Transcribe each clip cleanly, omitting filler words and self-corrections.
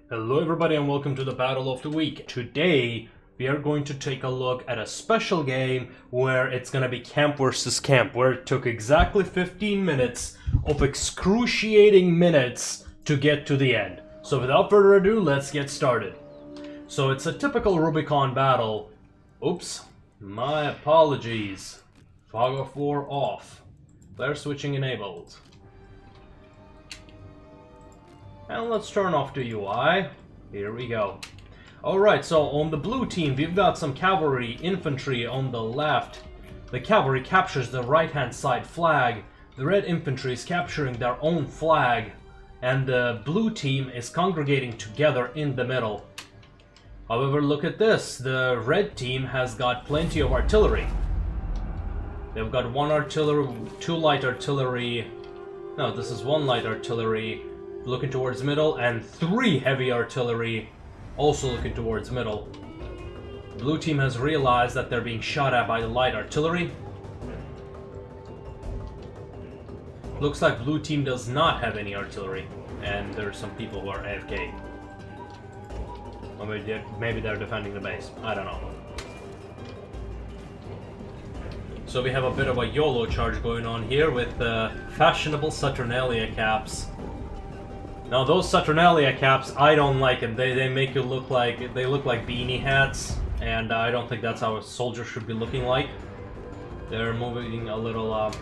Hello everybody and welcome to the Battle of the Week. Today we are going to take a look at a special game where it's gonna be camp versus camp, where it took exactly 15 minutes of excruciating minutes to get to the end. So without further ado, let's get started. So it's a typical Rubicon battle. Oops, my apologies. Fog of War off. Player switching enabled. And let's turn off the UI. Here we go. Alright, so on the blue team, we've got some cavalry infantry on the left. The cavalry captures the right-hand side flag. The red infantry is capturing their own flag. And the blue team is congregating together in the middle. However, look at this. The red team has got plenty of artillery. They've got one artillery, two light artillery. No, this is one light artillery. Looking towards middle, and three heavy artillery also looking towards middle. Blue team has realized that they're being shot at by the light artillery. Looks like blue team does not have any artillery, and there's some people who are AFK. Or maybe they're defending the base. I don't know. So we have a bit of a YOLO charge going on here with the fashionable Saturnalia caps. Now those Saturnalia caps, I don't like them. They make you look like beanie hats, and I don't think that's how a soldier should be looking like. They're moving a little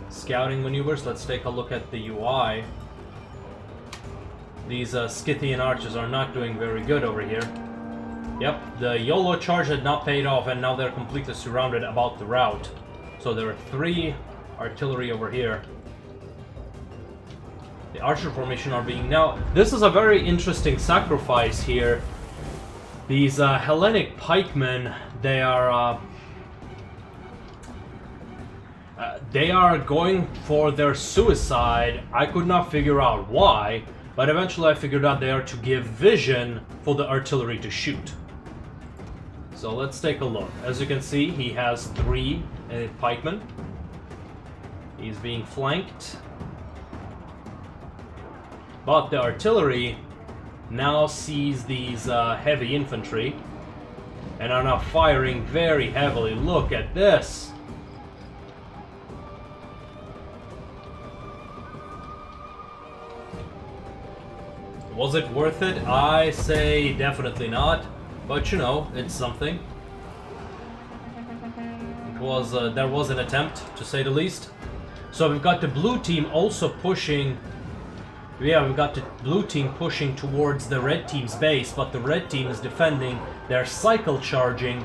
scouting maneuvers. Let's take a look at the UI. These Scythian archers are not doing very good over here. Yep, the YOLO charge had not paid off, and now they're completely surrounded about the route. So there are three artillery over here. The archer formation are being now. This is a very interesting sacrifice here. These Hellenic pikemen, they are going for their suicide. I could not figure out why, but eventually I figured out they are to give vision for the artillery to shoot. So let's take a look. As you can see, he has three pikemen. He's being flanked. But the artillery now sees these heavy infantry and are now firing very heavily. Look at this! Was it worth it? I say definitely not, but you know, it's something. It was there was an attempt, to say the least. So we've got the blue team also pushing. Yeah, we've got the blue team pushing towards the red team's base, but the red team is defending their cycle charging,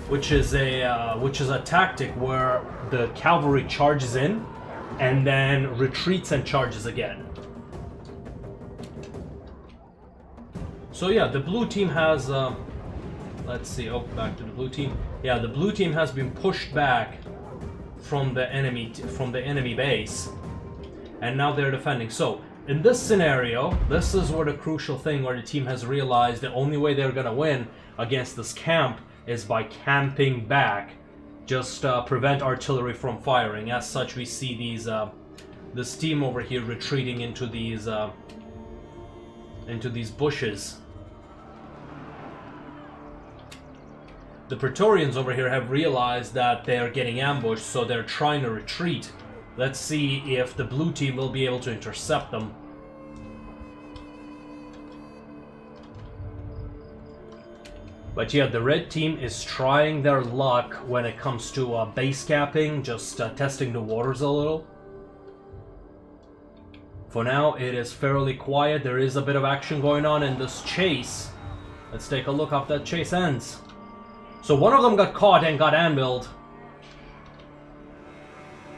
which is a tactic where the cavalry charges in and then retreats and charges again. So yeah, the blue team has let's see. Oh, back to the blue team. Yeah, the blue team has been pushed back from the enemy base. And now they're defending. So, in this scenario, this is where the crucial thing where the team has realized the only way they're gonna win against this camp is by camping back. Just prevent artillery from firing. As such, we see these this team over here retreating into these bushes. The Praetorians over here have realized that they're getting ambushed, so they're trying to retreat. Let's see if the blue team will be able to intercept them. But yeah, the red team is trying their luck when it comes to base capping, just testing the waters a little. For now, it is fairly quiet. There is a bit of action going on in this chase. Let's take a look how that chase ends. So one of them got caught and got anviled.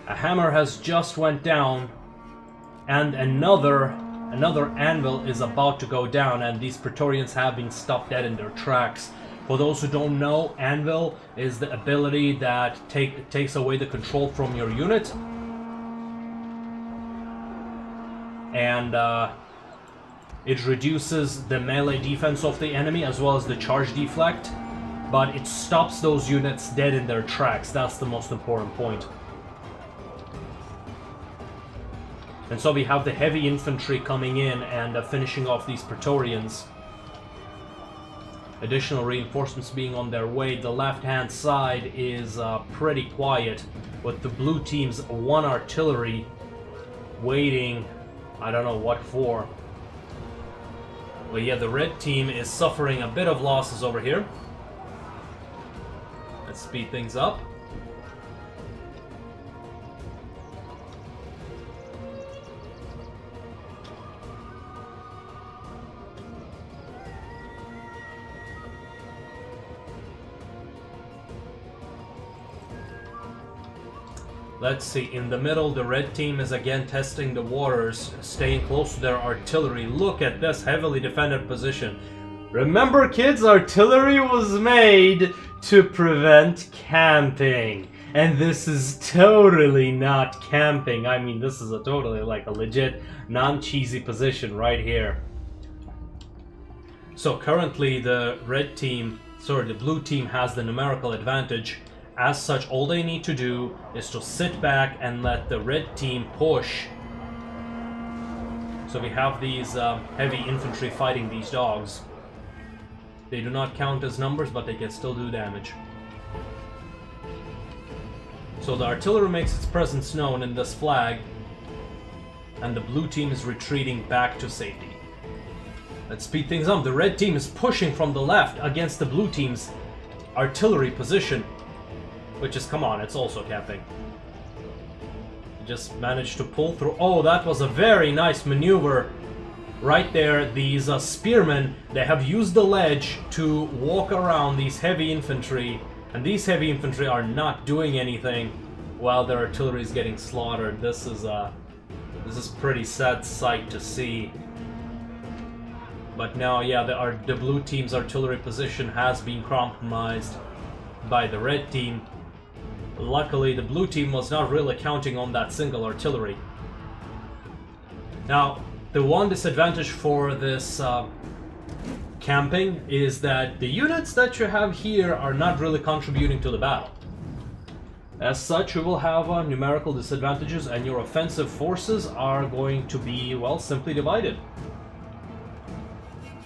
A hammer has just went down, and another anvil is about to go down, and these Praetorians have been stopped dead in their tracks. For those who don't know, anvil is the ability that takes away the control from your unit, and it reduces the melee defense of the enemy as well as the charge deflect, but it stops those units dead in their tracks. That's the most important point. And so we have the heavy infantry coming in and finishing off these Praetorians. Additional reinforcements being on their way. The left-hand side is pretty quiet, with the blue team's 1 artillery waiting, I don't know what for. But yeah, the red team is suffering a bit of losses over here. Let's speed things up. Let's see, in the middle, the red team is again testing the waters, staying close to their artillery. Look at this heavily defended position. Remember, kids, artillery was made to prevent camping. And this is totally not camping. I mean, this is a totally like a legit, non-cheesy position right here. So currently the the blue team has the numerical advantage. As such, all they need to do is to sit back and let the red team push. So we have these heavy infantry fighting these dogs. They do not count as numbers, but they can still do damage. So the artillery makes its presence known in this flag, and the blue team is retreating back to safety. Let's speed things up. The red team is pushing from the left against the blue team's artillery position. Which is, come on, it's also camping. Just managed to pull through. Oh, that was a very nice maneuver. Right there, these spearmen, they have used the ledge to walk around these heavy infantry. And these heavy infantry are not doing anything while their artillery is getting slaughtered. This is pretty sad sight to see. But now, yeah, the blue team's artillery position has been compromised by the red team. Luckily, the blue team was not really counting on that single artillery. Now, the one disadvantage for this camping is that the units that you have here are not really contributing to the battle. As such, you will have numerical disadvantages, and your offensive forces are going to be, well, simply divided.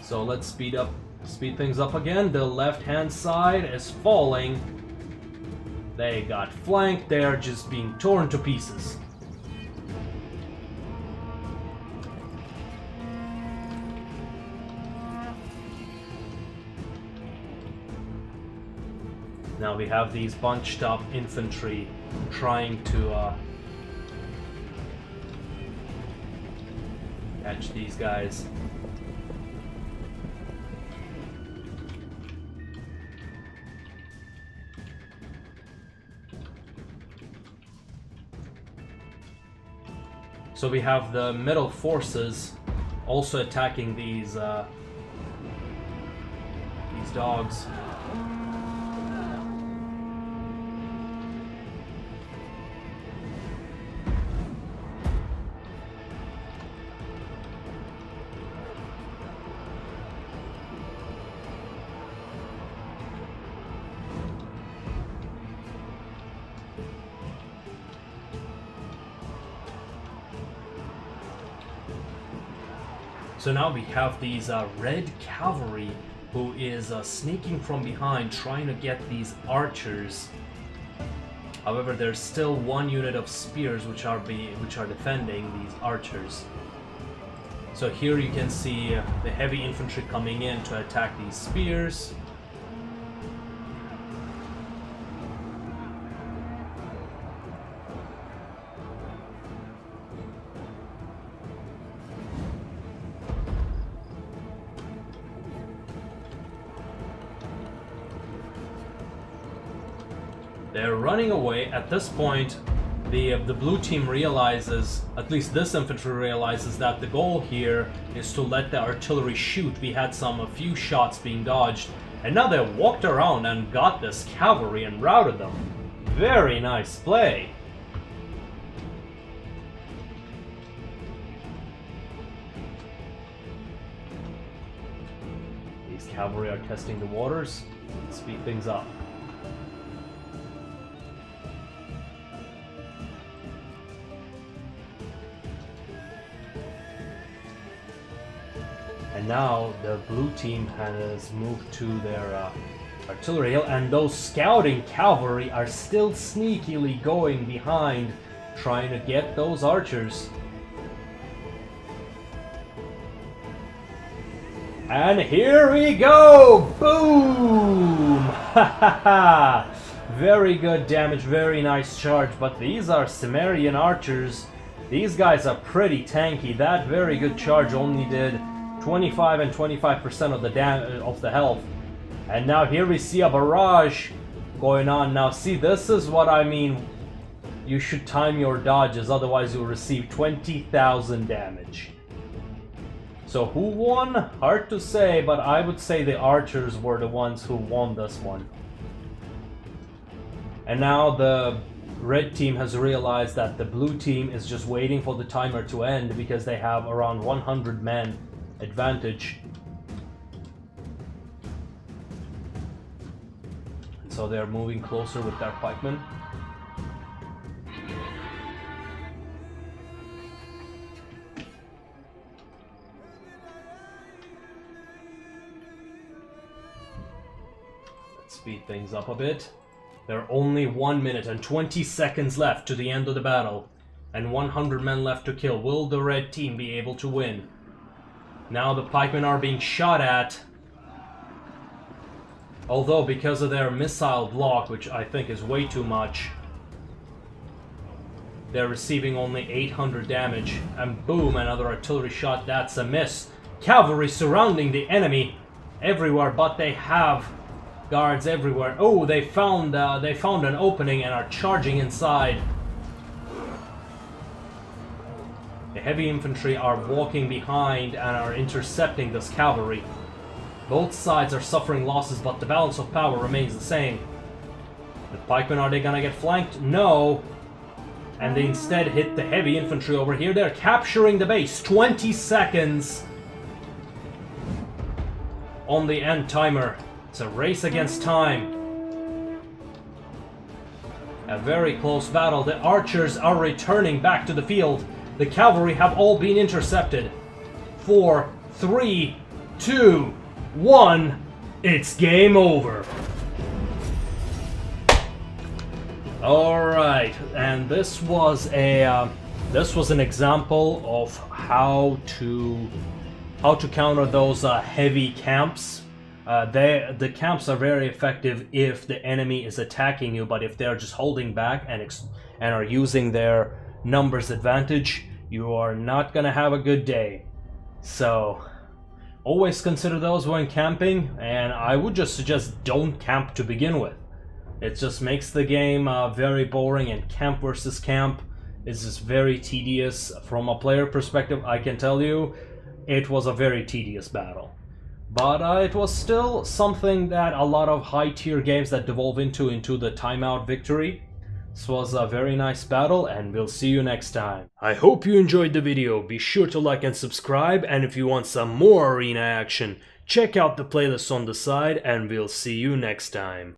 So let's speed things up again. The left-hand side is falling. They got flanked. They are just being torn to pieces. Now we have these bunched up infantry trying to catch these guys. So we have the middle forces also attacking these dogs. So now we have these red cavalry who is sneaking from behind, trying to get these archers. However, there's still one unit of spears which are defending these archers. So here you can see the heavy infantry coming in to attack these spears. They're running away. At this point, the blue team realizes, at least this infantry realizes, that the goal here is to let the artillery shoot. We had a few shots being dodged, and now they walked around and got this cavalry and routed them. Very nice play. These cavalry are testing the waters. Let's speed things up. And now the blue team has moved to their artillery hill, and those scouting cavalry are still sneakily going behind, trying to get those archers. And here we go! Boom! Ha ha ha! Very good damage, very nice charge, but these are Cimmerian archers. These guys are pretty tanky. That very good charge only did 25 and 25% of the health. And now here we see a barrage going on. Now see, this is what I mean. You should time your dodges, otherwise you'll receive 20,000 damage. So who won? Hard to say, but I would say the archers were the ones who won this one. And now the red team has realized that the blue team is just waiting for the timer to end because they have around 100 men advantage. And so they're moving closer with their pikemen. Speed things up a bit. There are only 1 minute and 20 seconds left to the end of the battle, and 100 men left to kill. Will the red team be able to win? Now the pikemen are being shot at, although because of their missile block, which I think is way too much, they're receiving only 800 damage. And boom, another artillery shot. That's a miss. Cavalry surrounding the enemy everywhere, but they have guards everywhere. Oh, they found an opening and are charging inside. The heavy infantry are walking behind and are intercepting this cavalry. Both sides are suffering losses, but the balance of power remains the same. The pikemen, are they gonna get flanked? No. And they instead hit the heavy infantry over here. They're capturing the base. 20 seconds on the end timer. It's a race against time. A very close battle. The archers are returning back to the field. The cavalry have all been intercepted. 4, 3, 2, 1. It's game over. Alright, and this was an example of how to counter those heavy camps. The camps are very effective if the enemy is attacking you, but if they're just holding back and are using their numbers advantage, you are not gonna have a good day. So always consider those when camping, and I would just suggest don't camp to begin with. It just makes the game very boring, and camp versus camp is just very tedious. From a player perspective, I can tell you it was a very tedious battle. But it was still something that a lot of high-tier games that devolve into the timeout victory. This was a very nice battle, and we'll see you next time. I hope you enjoyed the video. Be sure to like and subscribe, and if you want some more arena action, check out the playlist on the side, and we'll see you next time.